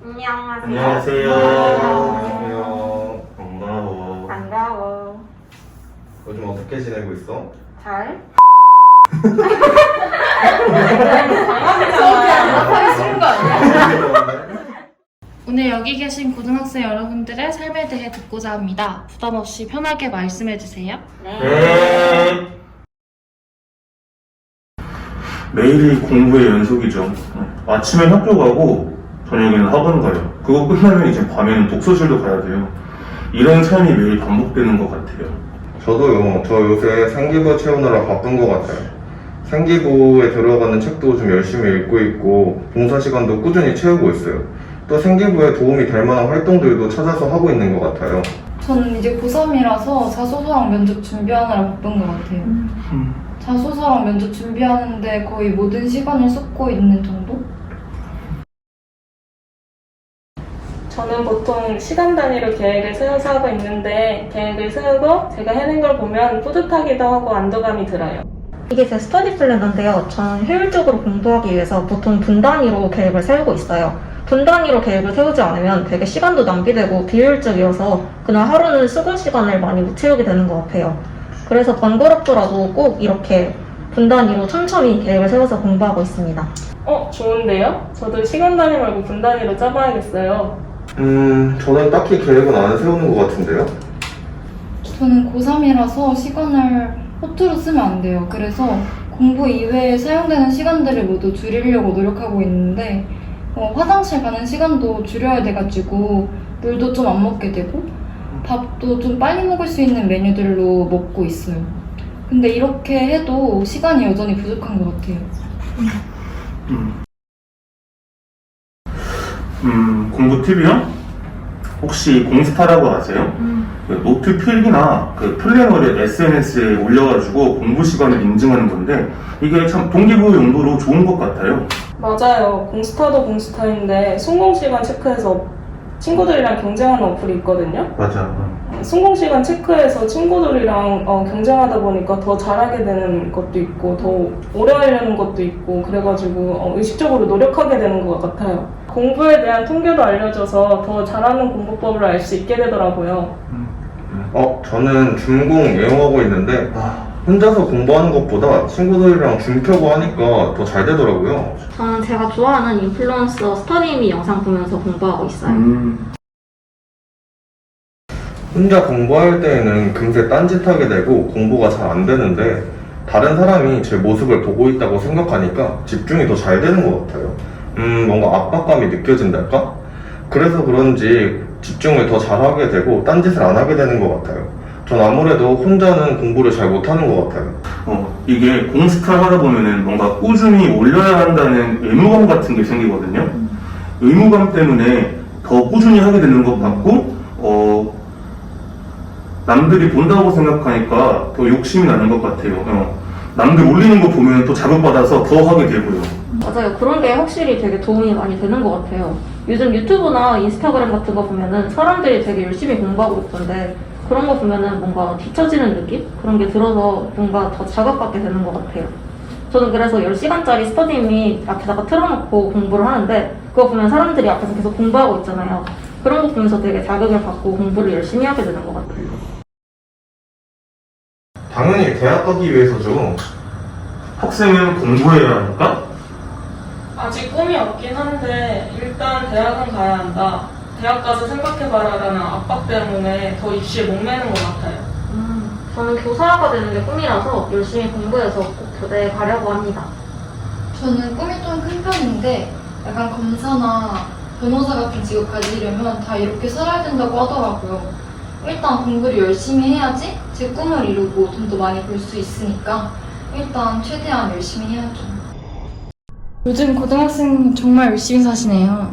안녕하세요. 안녕하세요. 안녕하세요. 반가워. 반가워. 요즘 어떻게 지내고 있어? 잘? 하기 싫은 거 아니야? 오늘 여기 계신 고등학생 여러분들의 삶에 대해 듣고자 합니다. 부담 없이 편하게 말씀해 주세요. 네. 매일이 공부의 연속이죠. 아침엔 학교 가고 저녁에는 학원 가요. 그거 끝나면 이제 밤에는 독서실도 가야 돼요. 이런 삶이 매일 반복되는 것 같아요. 저도요. 저 요새 생기부 채우느라 바쁜 것 같아요. 생기부에 들어가는 책도 좀 열심히 읽고 있고 봉사 시간도 꾸준히 채우고 있어요. 또 생기부에 도움이 될 만한 활동들도 찾아서 하고 있는 것 같아요. 저는 이제 고3이라서 자소서랑 면접 준비하느라 바쁜 것 같아요. 자소서랑 면접 준비하는데 거의 모든 시간을 쏟고 있는 정도? 저는 보통 시간 단위로 계획을 세워서 하고 있는데 계획을 세우고 제가 해낸 걸 보면 뿌듯하기도 하고 안도감이 들어요. 이게 제 스터디 플래너인데요. 저는 효율적으로 공부하기 위해서 보통 분 단위로 계획을 세우고 있어요. 분 단위로 계획을 세우지 않으면 되게 시간도 낭비되고 비효율적이어서 그날 하루는 수고 시간을 많이 못 채우게 되는 것 같아요. 그래서 번거롭더라도 꼭 이렇게 분 단위로 촘촘히 계획을 세워서 공부하고 있습니다. 좋은데요? 저도 시간 단위 말고 분 단위로 짜봐야겠어요. 저는 딱히 계획은 안 세우는 것 같은데요. 저는 고3이라서 시간을 허투루 쓰면 안 돼요. 그래서 공부 이외에 사용되는 시간들을 모두 줄이려고 노력하고 있는데 화장실 가는 시간도 줄여야 돼가지고 물도 좀 안 먹게 되고 밥도 좀 빨리 먹을 수 있는 메뉴들로 먹고 있어요. 근데 이렇게 해도 시간이 여전히 부족한 것 같아요. 공부 팁이요? 혹시 공스타라고 아세요? 그 노트 필기나 그 플래너를 SNS에 올려가지고 공부 시간을 인증하는 건데 이게 참 동기부여 용도로 좋은 것 같아요. 맞아요. 공스타도 공스타인데 성공 시간 체크해서 친구들이랑 경쟁하는 어플이 있거든요. 맞아. 성공 시간 체크해서 친구들이랑 경쟁하다 보니까 더 잘하게 되는 것도 있고 더 오래 하려는 것도 있고 그래가지고 의식적으로 노력하게 되는 것 같아요. 공부에 대한 통계도 알려줘서 더 잘하는 공부법을 알 수 있게 되더라고요. 저는 준공 애용하고 있는데 혼자서 공부하는 것보다 친구들이랑 줌 켜고 하니까 더 잘 되더라고요. 저는 제가 좋아하는 인플루언서 스터디미 영상 보면서 공부하고 있어요. 혼자 공부할 때에는 금세 딴짓하게 되고 공부가 잘 안 되는데 다른 사람이 제 모습을 보고 있다고 생각하니까 집중이 더 잘 되는 것 같아요. 뭔가 압박감이 느껴진달까? 그래서 그런지 집중을 더 잘하게 되고 딴짓을 안 하게 되는 것 같아요. 전 아무래도 혼자는 공부를 잘 못하는 것 같아요. 이게 공스타 하다 보면은 뭔가 꾸준히 올려야 한다는 의무감 같은 게 생기거든요. 의무감 때문에 더 꾸준히 하게 되는 것 같고, 남들이 본다고 생각하니까 더 욕심이 나는 것 같아요. 남들 올리는 거 보면 또 자극받아서 더 하게 되고요. 맞아요. 그런 게 확실히 되게 도움이 많이 되는 것 같아요. 요즘 유튜브나 인스타그램 같은 거 보면은 사람들이 되게 열심히 공부하고 있던데 그런 거 보면은 뭔가 뒤처지는 느낌? 그런 게 들어서 뭔가 더 자극받게 되는 것 같아요. 저는 그래서 10시간짜리 스터디미 앞에다가 틀어놓고 공부를 하는데 그거 보면 사람들이 앞에서 계속 공부하고 있잖아요. 그런 거 보면서 되게 자극을 받고 공부를 열심히 하게 되는 것 같아요. 당연히 대학 가기 위해서죠. 학생은 공부해야 하니까? 아직 꿈이 없긴 한데 일단 대학은 가야 한다. 대학 가서 생각해봐라라는 압박 때문에 더 입시에 목매는 것 같아요. 저는 교사가 되는 게 꿈이라서 열심히 공부해서 꼭 교대에 가려고 합니다. 저는 꿈이 좀 큰 편인데 약간 검사나 변호사 같은 직업 가지려면 다 이렇게 살아야 된다고 하더라고요. 일단 공부를 열심히 해야지 제 꿈을 이루고 돈도 많이 벌 수 있으니까 일단 최대한 열심히 해야죠. 요즘 고등학생 정말 열심히 사시네요.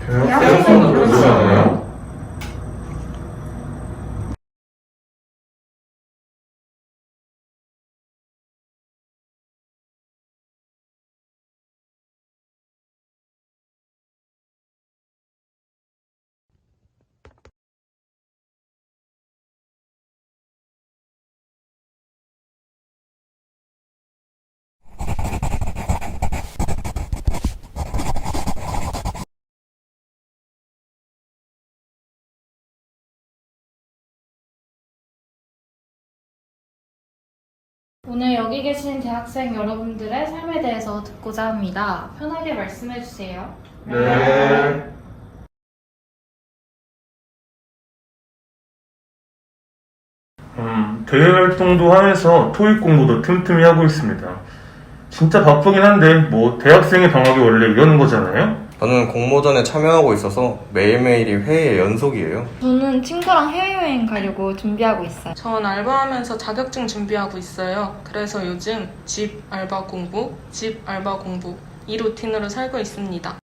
대학생은 그러지 않아요? 오늘 여기 계신 대학생 여러분들의 삶에 대해서 듣고자 합니다. 편하게 말씀해 주세요. 네. 대외 활동도 하면서 토익 공부도 틈틈이 하고 있습니다. 진짜 바쁘긴 한데 뭐 대학생의 방학이 원래 이러는 거잖아요. 저는 공모전에 참여하고 있어서 매일매일이 회의의 연속이에요. 저는 친구랑 해외여행 가려고 준비하고 있어요. 전 알바하면서 자격증 준비하고 있어요. 그래서 요즘 집 알바 공부, 집 알바 공부 이 루틴으로 살고 있습니다.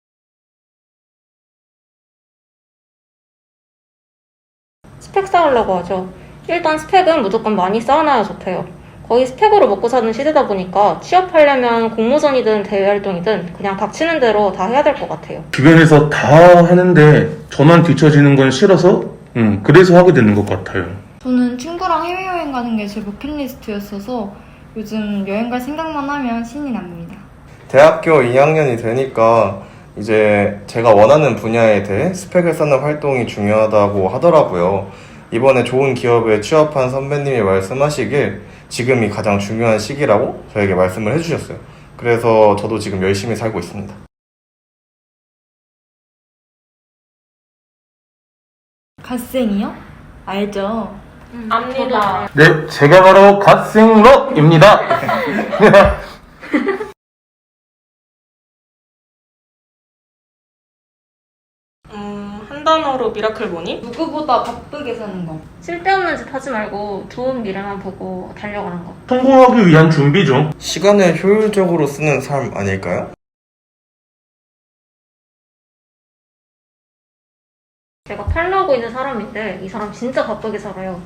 스펙 쌓으려고 하죠. 일단 스펙은 무조건 많이 쌓아놔야 좋대요. 거의 스펙으로 먹고 사는 시대다 보니까 취업하려면 공모전이든 대외활동이든 그냥 닥치는 대로 다 해야 될 것 같아요. 주변에서 다 하는데 저만 뒤처지는 건 싫어서 그래서 하게 되는 것 같아요. 저는 친구랑 해외여행 가는 게 제 버킷리스트였어서 요즘 여행 갈 생각만 하면 신이 납니다. 대학교 2학년이 되니까 이제 제가 원하는 분야에 대해 스펙을 쌓는 활동이 중요하다고 하더라고요. 이번에 좋은 기업에 취업한 선배님이 말씀하시길 지금이 가장 중요한 시기라고 저에게 말씀을 해주셨어요. 그래서 저도 지금 열심히 살고 있습니다. 갓생이요? 알죠? 압니다. 네, 제가 바로 갓생러입니다. 한 단어로 미라클 모닝? 누구보다 바쁘게 사는 거. 쓸데없는 짓 하지 말고 좋은 미래만 보고 달려가는 거. 성공하기 위한 준비죠. 시간을 효율적으로 쓰는 삶 아닐까요? 제가 팔로우하고 있는 사람인데 이 사람 진짜 바쁘게 살아요.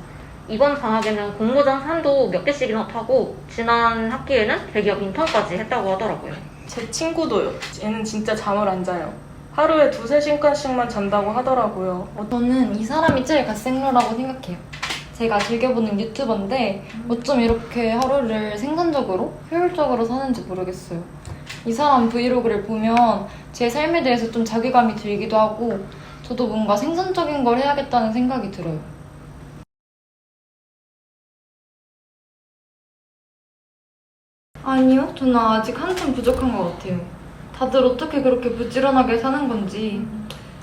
이번 방학에는 공모전 산도 몇 개씩이나 타고 지난 학기에는 대기업 인턴까지 했다고 하더라고요. 제 친구도요. 얘는 진짜 잠을 안 자요. 하루에 2-3시간씩만 잔다고 하더라고요. 저는 이 사람이 제일 갓생러라고 생각해요. 제가 즐겨보는 유튜버인데 어쩜 이렇게 하루를 생산적으로, 효율적으로 사는지 모르겠어요. 이 사람 브이로그를 보면 제 삶에 대해서 좀 자괴감이 들기도 하고 저도 뭔가 생산적인 걸 해야겠다는 생각이 들어요. 아니요, 저는 아직 한참 부족한 것 같아요. 다들 어떻게 그렇게 부지런하게 사는 건지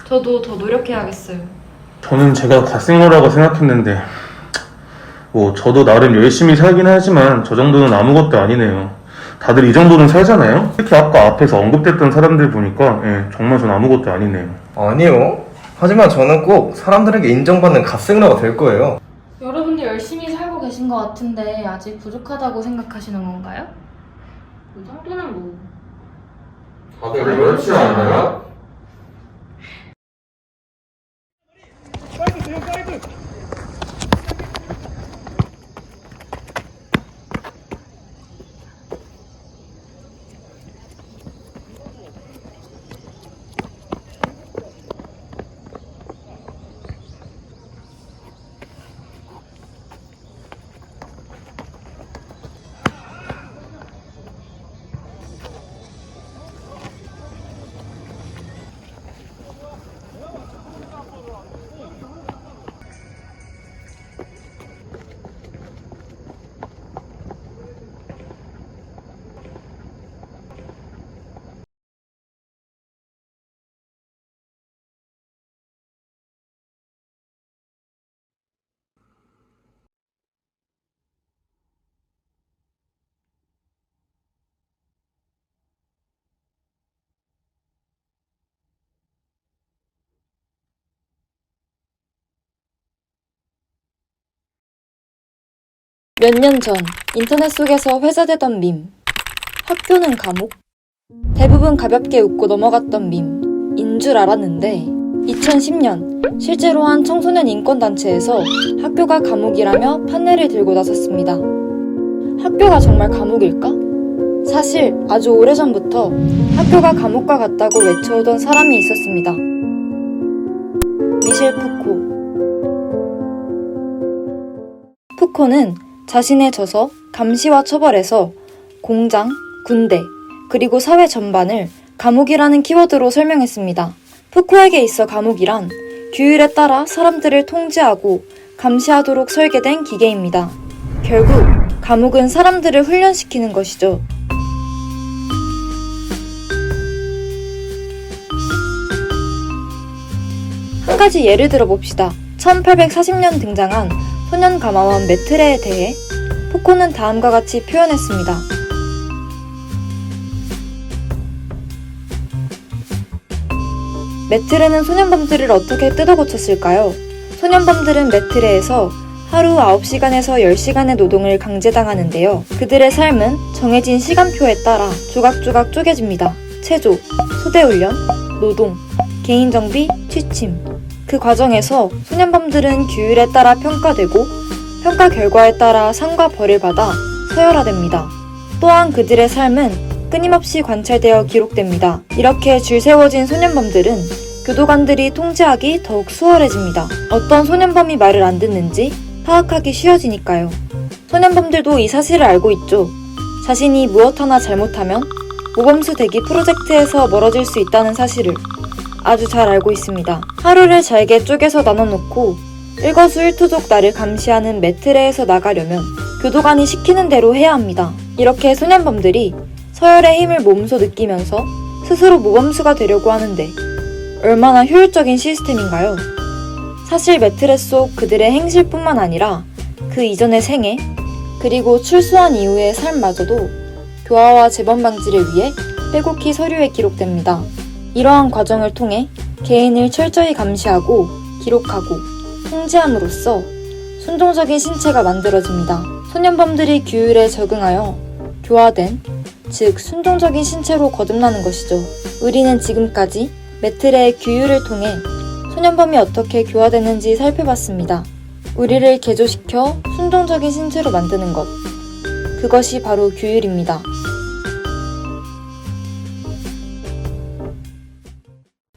저도 더 노력해야겠어요. 저는 제가 갓생러라고 생각했는데 저도 나름 열심히 살긴 하지만 저 정도는 아무것도 아니네요. 다들 이 정도는 살잖아요? 특히 아까 앞에서 언급됐던 사람들 보니까 정말 전 아무것도 아니네요. 아니요. 하지만 저는 꼭 사람들에게 인정받는 갓생러가 될 거예요. 여러분들 열심히 살고 계신 것 같은데 아직 부족하다고 생각하시는 건가요? 이 정도는 뭐. 다들 그렇지 않나요? 몇 년 전 인터넷 속에서 회자되던 밈. 학교는 감옥? 대부분 가볍게 웃고 넘어갔던 밈인 줄 알았는데 2010년 실제로 한 청소년 인권단체에서 학교가 감옥이라며 판례를 들고 나섰습니다. 학교가 정말 감옥일까? 사실 아주 오래전부터 학교가 감옥과 같다고 외쳐오던 사람이 있었습니다. 미셸 푸코. 푸코는 자신의 저서 감시와 처벌에서 공장, 군대, 그리고 사회 전반을 감옥이라는 키워드로 설명했습니다. 푸코에게 있어 감옥이란 규율에 따라 사람들을 통제하고 감시하도록 설계된 기계입니다. 결국 감옥은 사람들을 훈련시키는 것이죠. 한 가지 예를 들어 봅시다. 1840년 등장한 소년 가마원 메트레에 대해 포코는 다음과 같이 표현했습니다. 메트레는 소년범들을 어떻게 뜯어고쳤을까요? 소년범들은 메트레에서 하루 9시간에서 10시간의 노동을 강제당하는데요. 그들의 삶은 정해진 시간표에 따라 조각조각 쪼개집니다. 체조, 소대훈련, 노동, 개인정비, 취침. 그 과정에서 소년범들은 규율에 따라 평가되고 평가 결과에 따라 상과 벌을 받아 서열화됩니다. 또한 그들의 삶은 끊임없이 관찰되어 기록됩니다. 이렇게 줄 세워진 소년범들은 교도관들이 통제하기 더욱 수월해집니다. 어떤 소년범이 말을 안 듣는지 파악하기 쉬워지니까요. 소년범들도 이 사실을 알고 있죠. 자신이 무엇 하나 잘못하면 모범수 대기 프로젝트에서 멀어질 수 있다는 사실을 아주 잘 알고 있습니다. 하루를 잘게 쪼개서 나눠놓고 일거수일투족 나를 감시하는 메트레에서 나가려면 교도관이 시키는 대로 해야 합니다. 이렇게 소년범들이 서열의 힘을 몸소 느끼면서 스스로 모범수가 되려고 하는데 얼마나 효율적인 시스템인가요? 사실 메트레 속 그들의 행실뿐만 아니라 그 이전의 생애, 그리고 출소한 이후의 삶마저도 교화와 재범 방지를 위해 빼곡히 서류에 기록됩니다. 이러한 과정을 통해 개인을 철저히 감시하고 기록하고 통제함으로써 순종적인 신체가 만들어집니다. 소년범들이 규율에 적응하여 교화된, 즉 순종적인 신체로 거듭나는 것이죠. 우리는 지금까지 메트레의 규율을 통해 소년범이 어떻게 교화되는지 살펴봤습니다. 우리를 개조시켜 순종적인 신체로 만드는 것, 그것이 바로 규율입니다.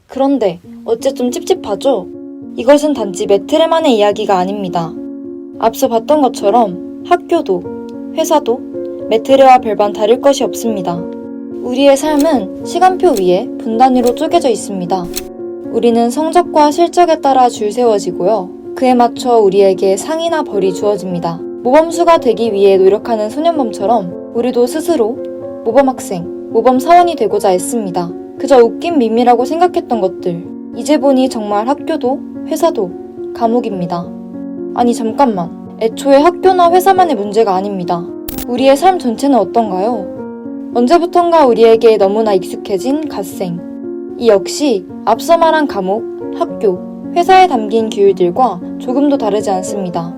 그런데 어째 좀 찝찝하죠? 이것은 단지 메트레만의 이야기가 아닙니다. 앞서 봤던 것처럼 학교도, 회사도 메트레와 별반 다를 것이 없습니다. 우리의 삶은 시간표 위에 분단위로 쪼개져 있습니다. 우리는 성적과 실적에 따라 줄 세워지고요. 그에 맞춰 우리에게 상이나 벌이 주어집니다. 모범수가 되기 위해 노력하는 소년범처럼 우리도 스스로 모범학생, 모범사원이 되고자 애씁니다. 그저 웃긴 밈이라고 생각했던 것들, 이제 보니 정말 학교도 회사도 감옥입니다. 아니 잠깐만, 애초에 학교나 회사만의 문제가 아닙니다. 우리의 삶 전체는 어떤가요? 언제부턴가 우리에게 너무나 익숙해진 갓생. 이 역시 앞서 말한 감옥, 학교, 회사에 담긴 규율들과 조금도 다르지 않습니다.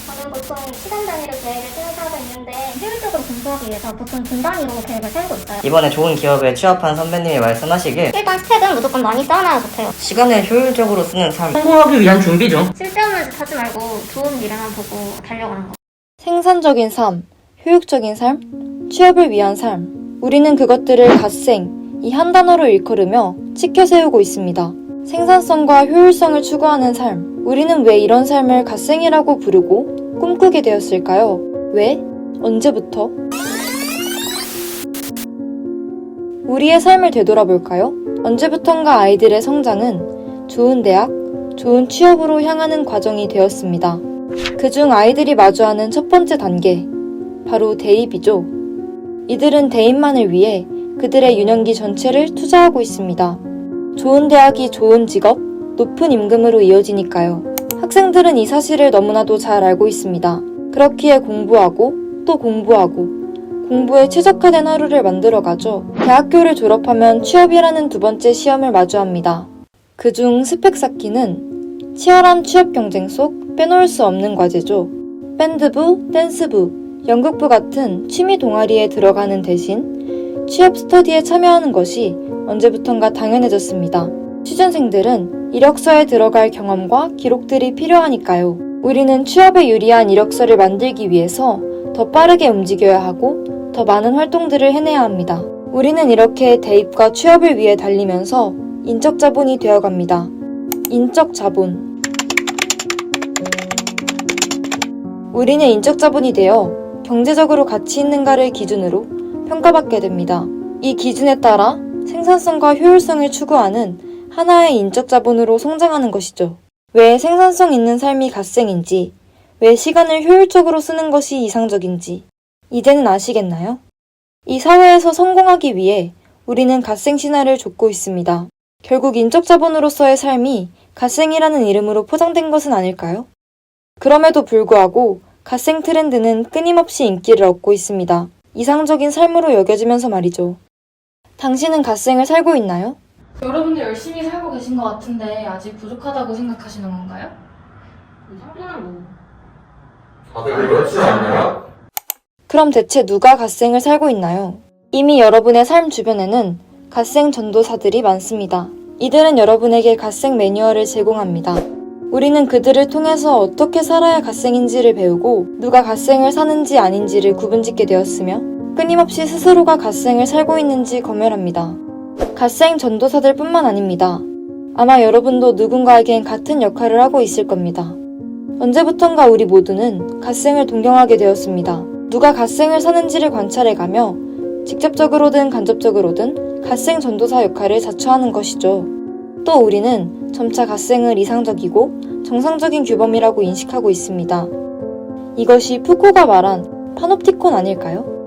저는 보통 시간 단위로 계획을 세워서 하고 있는데 효율적으로 공부하기 위해서 보통 분 단위로 계획을 세우고 있어요. 이번에 좋은 기업에 취업한 선배님이 말씀하시길 일단 스택은 무조건 많이 쌓아놔야 좋대요. 시간을 효율적으로 쓰는 삶, 성공하기 위한 준비죠. 쓸데없는 짓 하지 말고 좋은 미래만 보고 달려가는 거. 생산적인 삶, 효율적인 삶, 취업을 위한 삶. 우리는 그것들을 갓생, 이 한 단어로 일컬으며 치켜 세우고 있습니다. 생산성과 효율성을 추구하는 삶. 우리는 왜 이런 삶을 갓생이라고 부르고 꿈꾸게 되었을까요? 왜? 언제부터? 우리의 삶을 되돌아볼까요? 언제부턴가 아이들의 성장은 좋은 대학, 좋은 취업으로 향하는 과정이 되었습니다. 그중 아이들이 마주하는 첫 번째 단계, 바로 대입이죠. 이들은 대입만을 위해 그들의 유년기 전체를 투자하고 있습니다. 좋은 대학이 좋은 직업, 높은 임금으로 이어지니까요. 학생들은 이 사실을 너무나도 잘 알고 있습니다. 그렇기에 공부하고 또 공부하고 공부에 최적화된 하루를 만들어가죠. 대학교를 졸업하면 취업이라는 두 번째 시험을 마주합니다. 그중 스펙 쌓기는 치열한 취업 경쟁 속 빼놓을 수 없는 과제죠. 밴드부, 댄스부, 연극부 같은 취미 동아리에 들어가는 대신 취업 스터디에 참여하는 것이 언제부턴가 당연해졌습니다. 취준생들은 이력서에 들어갈 경험과 기록들이 필요하니까요. 우리는 취업에 유리한 이력서를 만들기 위해서 더 빠르게 움직여야 하고 더 많은 활동들을 해내야 합니다. 우리는 이렇게 대입과 취업을 위해 달리면서 인적 자본이 되어갑니다. 인적 자본. 우리는 인적 자본이 되어 경제적으로 가치 있는가를 기준으로 평가받게 됩니다. 이 기준에 따라 생산성과 효율성을 추구하는 하나의 인적 자본으로 성장하는 것이죠. 왜 생산성 있는 삶이 갓생인지, 왜 시간을 효율적으로 쓰는 것이 이상적인지 이제는 아시겠나요? 이 사회에서 성공하기 위해 우리는 갓생 신화를 좇고 있습니다. 결국 인적 자본으로서의 삶이 갓생이라는 이름으로 포장된 것은 아닐까요? 그럼에도 불구하고 갓생 트렌드는 끊임없이 인기를 얻고 있습니다. 이상적인 삶으로 여겨지면서 말이죠. 당신은 갓생을 살고 있나요? 여러분들 열심히 살고 계신 것 같은데 아직 부족하다고 생각하시는 건가요? 다들 그렇지 않나요? 그럼 대체 누가 갓생을 살고 있나요? 이미 여러분의 삶 주변에는 갓생 전도사들이 많습니다. 이들은 여러분에게 갓생 매뉴얼을 제공합니다. 우리는 그들을 통해서 어떻게 살아야 갓생인지를 배우고 누가 갓생을 사는지 아닌지를 구분짓게 되었으며 끊임없이 스스로가 갓생을 살고 있는지 검열합니다. 갓생 전도사들 뿐만 아닙니다. 아마 여러분도 누군가에겐 같은 역할을 하고 있을 겁니다. 언제부턴가 우리 모두는 갓생을 동경하게 되었습니다. 누가 갓생을 사는지를 관찰해가며 직접적으로든 간접적으로든 갓생 전도사 역할을 자처하는 것이죠. 또 우리는 점차 갓생을 이상적이고 정상적인 규범이라고 인식하고 있습니다. 이것이 푸코가 말한 파놉티콘 아닐까요?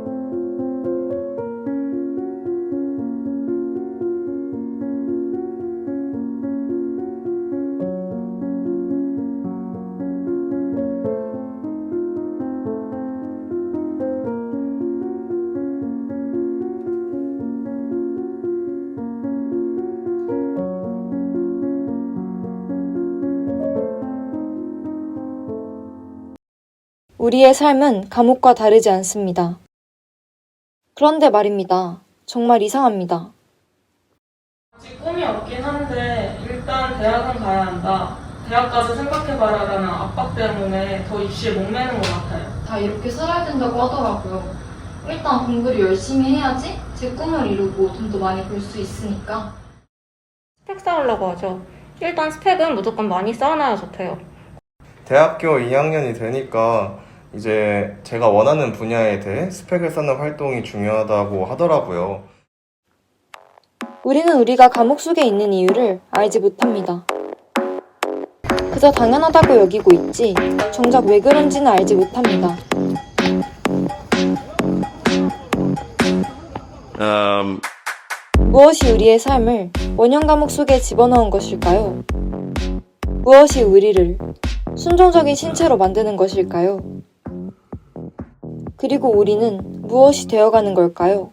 우리의 삶은 감옥과 다르지 않습니다. 그런데 말입니다. 정말 이상합니다. 아직 꿈이 없긴 한데 일단 대학은 가야 한다. 대학까지 생각해봐라라는 압박 때문에 더 입시에 목매는 것 같아요. 다 이렇게 살아야 된다고 하더라고요. 일단 공부를 열심히 해야지 제 꿈을 이루고 돈도 많이 벌 수 있으니까. 스펙 쌓으려고 하죠. 일단 스펙은 무조건 많이 쌓아놔야 좋대요. 대학교 2학년이 되니까 이제 제가 원하는 분야에 대해 스펙을 쌓는 활동이 중요하다고 하더라고요. 우리는 우리가 감옥 속에 있는 이유를 알지 못합니다. 그저 당연하다고 여기고 있지 정작 왜 그런지는 알지 못합니다. 무엇이 우리의 삶을 원형 감옥 속에 집어넣은 것일까요? 무엇이 우리를 순종적인 신체로 만드는 것일까요? 그리고 우리는 무엇이 되어가는 걸까요?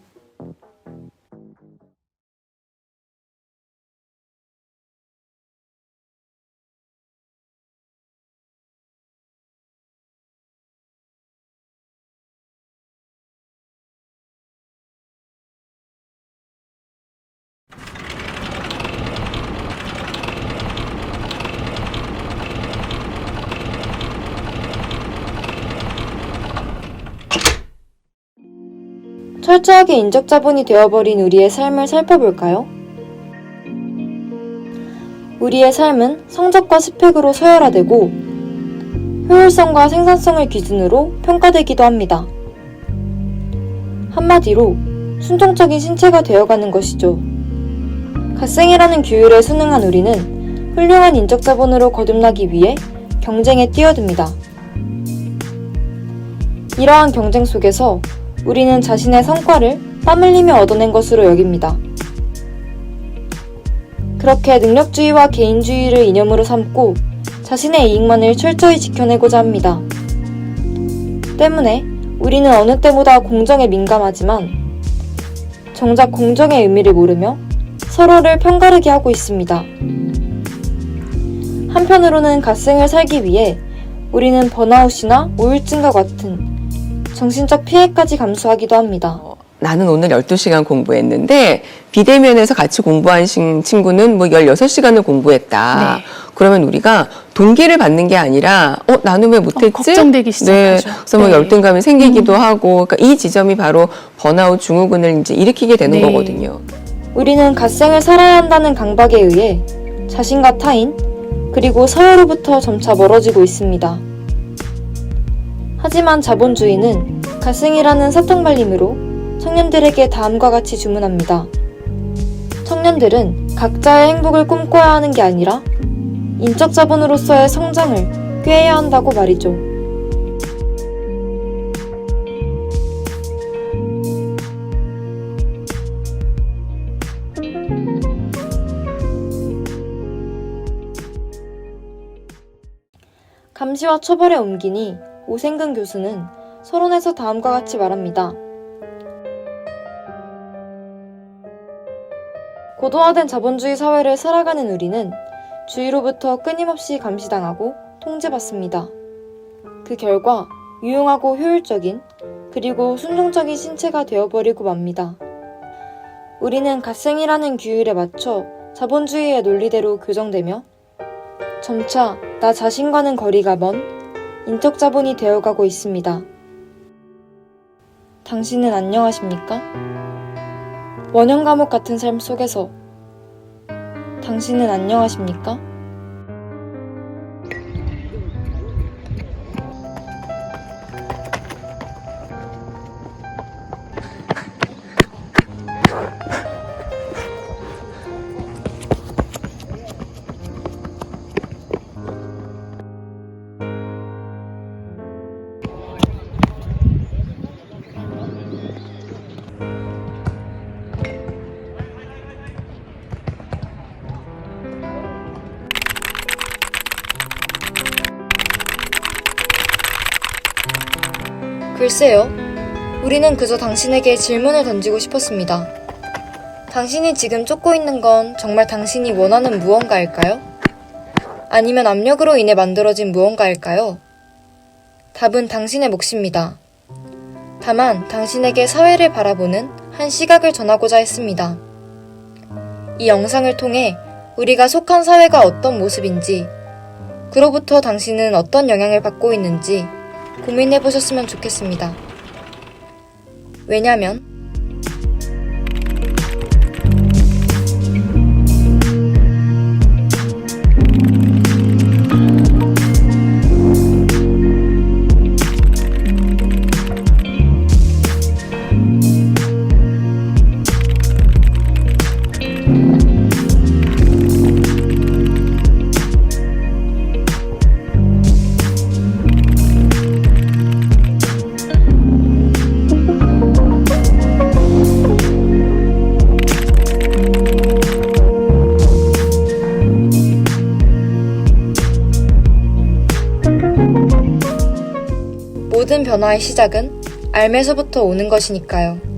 철저하게 인적 자본이 되어버린 우리의 삶을 살펴볼까요? 우리의 삶은 성적과 스펙으로 서열화되고 효율성과 생산성을 기준으로 평가되기도 합니다. 한마디로 순종적인 신체가 되어가는 것이죠. 갓생이라는 규율에 순응한 우리는 훌륭한 인적 자본으로 거듭나기 위해 경쟁에 뛰어듭니다. 이러한 경쟁 속에서 우리는 자신의 성과를 땀 흘리며 얻어낸 것으로 여깁니다. 그렇게 능력주의와 개인주의를 이념으로 삼고 자신의 이익만을 철저히 지켜내고자 합니다. 때문에 우리는 어느 때보다 공정에 민감하지만 정작 공정의 의미를 모르며 서로를 편가르게 하고 있습니다. 한편으로는 갓생을 살기 위해 우리는 번아웃이나 우울증과 같은 정신적 피해까지 감수하기도 합니다. 나는 오늘 12시간 공부했는데 비대면에서 같이 공부한 친구는 뭐 16시간을 공부했다. 네. 그러면 우리가 동기를 받는 게 아니라 나는 왜 못했지? 걱정되기 시작하죠. 네. 그래서 뭐 열등감이 생기기도 하고 그러니까 이 지점이 바로 번아웃 증후군을 이제 일으키게 되는 거거든요. 우리는 갓생을 살아야 한다는 강박에 의해 자신과 타인 그리고 사회로부터 점차 멀어지고 있습니다. 하지만 자본주의는 갓생이라는 사탕발림으로 청년들에게 다음과 같이 주문합니다. 청년들은 각자의 행복을 꿈꿔야 하는 게 아니라 인적 자본으로서의 성장을 꾀해야 한다고 말이죠. 감시와 처벌에 옮기니 오생근 교수는 서론에서 다음과 같이 말합니다. 고도화된 자본주의 사회를 살아가는 우리는 주위로부터 끊임없이 감시당하고 통제받습니다. 그 결과 유용하고 효율적인 그리고 순종적인 신체가 되어버리고 맙니다. 우리는 갓생이라는 규율에 맞춰 자본주의의 논리대로 교정되며 점차 나 자신과는 거리가 먼 인적 자본이 되어가고 있습니다. 당신은 안녕하십니까? 원형 감옥 같은 삶 속에서 당신은 안녕하십니까? 글쎄요. 우리는 그저 당신에게 질문을 던지고 싶었습니다. 당신이 지금 쫓고 있는 건 정말 당신이 원하는 무언가일까요? 아니면 압력으로 인해 만들어진 무언가일까요? 답은 당신의 몫입니다. 다만 당신에게 사회를 바라보는 한 시각을 전하고자 했습니다. 이 영상을 통해 우리가 속한 사회가 어떤 모습인지, 그로부터 당신은 어떤 영향을 받고 있는지 고민해보셨으면 좋겠습니다. 왜냐면 모든 변화의 시작은 알매서부터 오는 것이니까요.